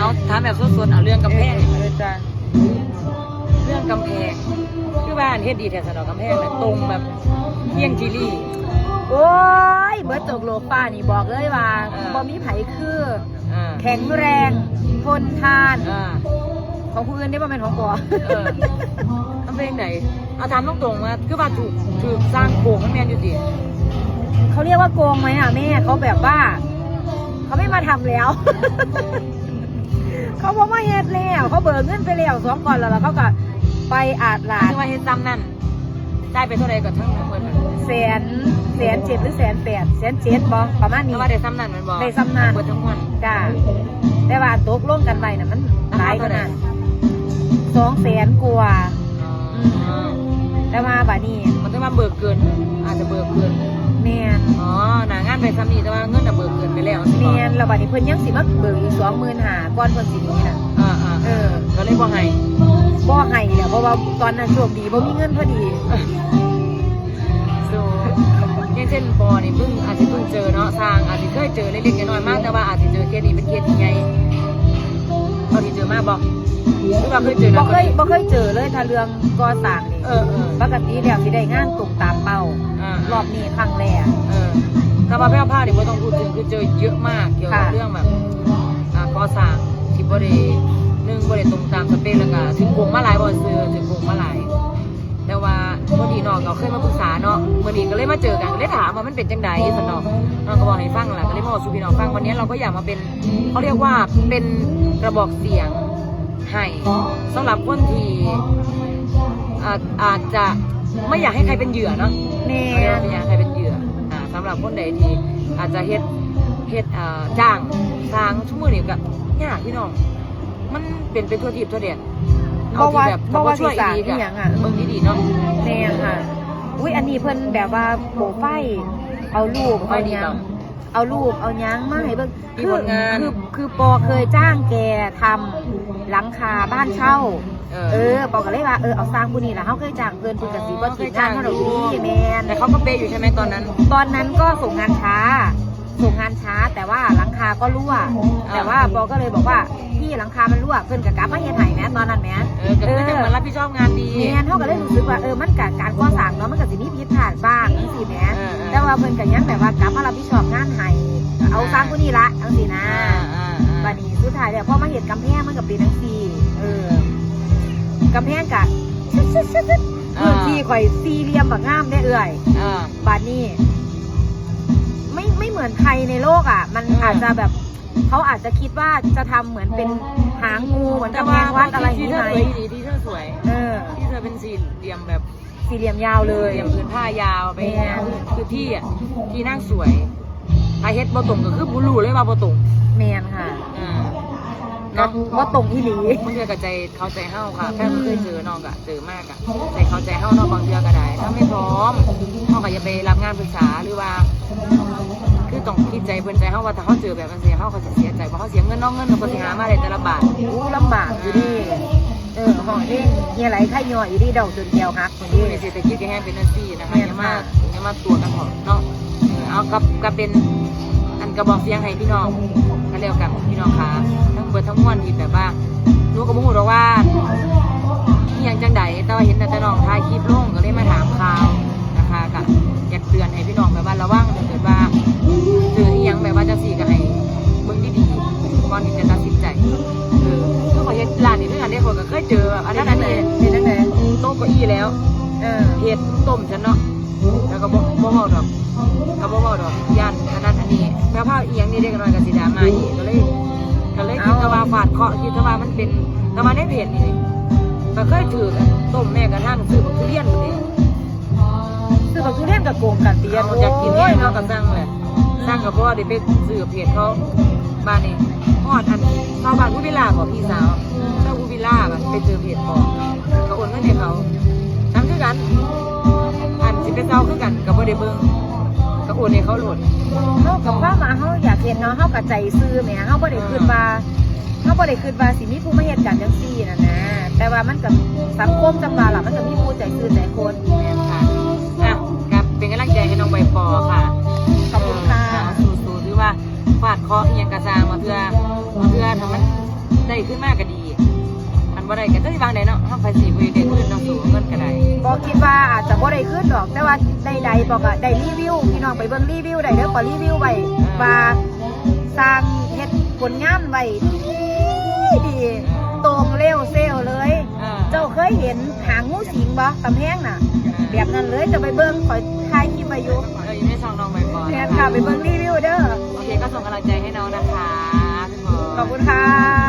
เอาถามแบบสดๆเอาเรื่องกำแพงจ้ะเรื่องกำแพงคือบ้านเฮ็ดดีแถวสนอกำแพงเนี่ยตรงแบบเที่ยงจีรี่โอ้ยเบิร์ตตกโลป้านี่บอกเลยว่าบ่มีไผคือแข็งแรงทนทานของผู้อื่นได้บ่เป็นของก่กำแพงไหนเอาถามตรงๆมาคือว่าถูกสร้างโกงมันแม่นอยู่ดิเขาเรียกว่าโกงไหมอ่ะแม่เขาแบบว่าเขาไม่มาทำแล้ว เขาบอกว่าเฮ็ดแล้วเขาเบิกเงินไปแล้ว2 ก่อนแล้วเขาก็ไปอาดหลานคือว่าเฮ็ดซ้ำนั่นได้ไปเท่าไรก็ทั้งหมด107,000 หรือ108,000 บ่ประมาณนี้ว่าได้ซ้ำนั่นมันบอกได้ซ้ำนั่นเบิดทั้งมวลจ้าแต่ว่าตกลงกันไว้น่ะมันหลายขนาด200,000 กว่าแต่ว่าบัดนี้มันต้องมาเบิกเกินอาจจะเบิกเกินแม่นอ๋อหน้างานไปซ้ำนี่แต่ว่าเงินน่ะเบิกเกินไปแล้วแม่นแล้วบัดนี้เพิ่นยังสิมาเบิกอีก25,000ก่อนเพิ่นสิหนีน่ะก็เลยบ่ให้แล้วเพราะว่าตอนนั้นโชคดีบ่มีเงินพอดีอย่างเช่นปอนี่อาจจะเพิ่งเจอเนาะสร้างอาจจะเคยเจอเล็กๆน้อยๆมากแต่ว่าอาจจะเจอเคสนี้เป็นเคสใหญ่เขาที่เจอมากบอกหรือว่าเคยเจอบ่เคยเจอเลยถ้าเรื่องก่อสร้างนี่ปกติแล้วสิได้งานตรงตามเป้ารอบนี้ครั้งแรกถ้ามาแพร่ผ้าเนี่ยไม่ต้องพูดถึงคือเจอเยอะมากเกี่ยวกับเรื่องแบบก่อสร้างที่บ่ได้ตรงตามสเปคแล้วก็ถึงโกงมาหลายบ่ซื้อถึงโกงมาหลายแต่ว่าพอดีน้องเราเคยมาปรึกษาเนาะเมื่อนี้ก็เลยมาเจอกันเลยถามว่ามันเป็นจังใดสนองน้องก็บอกให้ฟังแหละก็เลยบอกสู่พี่น้องฟังวันนี้เราก็อยากมาเป็นเขาเรียกว่าเป็นกระบอกเสียงให้สำหรับคนที่อาจจะไม่อยากให้ใครเป็นเหยื่อเนาะไม่อยากให้ใครเป็นเหยื่อสำหรับคนใดที่อาจจะเฮ็ดจ้างสร้างชั่วโมงนี้ก็ยากพี่น้องมันเป็นทั่วทิพย์ทั่วแดนเอาที่แบบเพราะว่าช่วยดีกันเบิ่งดีๆเนาะแน่ค่ะอุ้ยอันนี้เพิ่นแบบว่าโบไฟเอาลูกเอายังมาให้เบิ่งคือปอเคยจ้างแกทำหลังคาบ้านเช่าปอก็เลยว่าเอาสร้างผู้นี้ล่ะเฮาเคยจ้างเพิ่นก็สิบ่คิดงานเฮาดอกพี่แม่นแต่เขาก็เปย์อยู่ใช่มั้ยตอนนั้นก็ส่งงานช้าแต่ว่าหลังคาก็รั่วแต่ว่าปอก็เลยบอกว่าพี่หลังคามันรั่วเพิ่นก็กลับมาเฮ็ดให้แม่ตอนนั้นแม่ก็คือจะเหมือนรับผิดชอบงานดีแม่เฮาก็เลยรู้สึกว่ามันก็การก่อสร้างเนาะมันก็สิมีผิดพลาดบ้างจังซี่แม่แต่ว่าเพิ่นก็ยังแบบว่ากลับมารับผิดชอบงานให้เอาสร้างผู้นี้ละจังซี่นะบัดนี้สุดท้ายแล้วพอมาเฮ็ดกำแพงมันก็เป็นจังซี่กำแพงก็พื้นที่ข่อยสี่เหลี่ยมบักงามได้บัดนี้ไม่เหมือนใครในโลกอ่ะมันอาจจะแบบเขาอาจจะคิดว่าจะทำเหมือนเป็นหางงูเหมือนกำแพงวัดอะไรอย่างนี้ไหมที่เธอสวยที่เธอเป็นสี่เหลี่ยมแบบสี่เหลี่ยมยาวเลยเหลี่ยมพื้นผ้ายาวไปคือที่นั่งสวยถ้าเฮ็ดบ่ตรงก็คือบุรูเลยว่าบ่ตรงแมนค่ะเนาะว่าตรงที่หลีมันเกิดกับใจเข้าใจเฮาค่ะแค่เคยเจอน้องอะเจอมากอะใจเข้าใจเฮาเนาะบางเทื่อก็ได้ถ้าไม่พร้อมเฮาก็อย่าไปรับงานปรึกษาหรือว่าคือต้องคิดใจเพิ่นใจเฮาว่าถ้าเฮาเจอแบบนั้นเสียเฮาก็จะเสียใจเพราะเฮาเสียเงินน้องเงินก็สิหามาได้แต่ละบาทลำบากอยู่ดิห้องนี้เฮียไหลไข่ย่อยอยู่ดิดอกจนเดียวฮักคนนี้ในเศรษฐกิจก็แห้งเป็นนั่นซี่นะคะอย่ามาตัวกันเถอะเนาะเอากับเป็นอันกระบอกเสียงให้พี่น้องก็แล้วกันพี่น้องค่ะทั้งเบิดทั้งมวลที่แบบว่ารู้ก็บ่ฮู้หรอกว่าอย่างจังใดแต่ว่าเห็นแต่น้องถ่ายคลิปลงก็เลยมาถามข่าวนะคะก็อยากเตือนให้พี่น้องแบบว่าระวังถ้าเกิดว่าเจออย่างแบบว่าจะสี่ก็ให้เบิ่งดีๆก่อนที่จะตัดสินใจคือขอเฮ็ดร้านนี้ด้วยกันได้คนก็เคยเจออันนั้นเลยโต๊ะเก้าอี้แล้วเฮ็ดต้มฉันเนาะแล้วก็บ่เว้าดอกย่านอันนั้นอันนี้แม่ผ้าอีหยังนี่เด็กน้อยก็สิดราม่าอีกก็เลยคิดว่าฟาดเคาะคิดว่ามันเป็นแต่มาในเพจนี่ก็เคยถือต้มแม่กระทั่งซื้อบักทุเรียนนี่ซื้อบักทุเรียนกับโกงกันเตียนอยากกินเนาะก็สั่งแหละสั่งก็เพราะว่าได้ไปซื้อเพจเขาบ้านนี่ฮอดอันชาวบ้านผู้วิลาบอกพี่สาวเจ้าผู้วิลาไปเจอเพจบอกก็โอนเงินให้เขาทำคือกันอันสิเป็นเจ้าคือกันก็บ่ได้เบิ่งก็โอนให้เขาโหลดเฮากับว่ามาเฮาอยากเห็นเนาะเฮากับใจซื้อแหมเฮาบ่ได้คิดว่าสิมีผู้มาเฮ็ดกันจังซี่น่ะนะแต่ว่ามันก็สังคมจังว่าล่ะมันก็มีผู้ใจซื้อใจคนแม่นค่ะกับเป็นกำลังใจให้น้องใบปอค่ะขอบคุณค่ะสู้ๆหรือว่าฟาดเคาะอีหยังกระซางมาเพื่อทำมัน ได้ขึ้นมากก็ดีอันบ่ได้ก็จะวางได้เนาะห้องไฟสีบ่ได้ขึ้นเนาะสูงเงินก็ได้บอกคิดว่าอาจจะบ่ได้ขึ้นดอกแต่ว่าใดๆบอกอะได้รีวิวพี่น้องไปเบิ่งรีวิวได้เด้อขอรีวิวไว้ว่าสร้างเฮ็ดผลงานไว้ดีตรงเร็วเซลเลยเจ้าเคยเห็นหางงูสิงบ่กำแพงน่ะแบบนั้นเลยจะไปเบิ่งขอถ่ายคลิปไว้อยู่อยู่ในช่องน้องใบปอแม่ค่ะไปเบิ่งรีวิวเด้อโอเคก็ส่งกำลังใจให้น้องนะคะพี่หมอขอบคุณค่ะ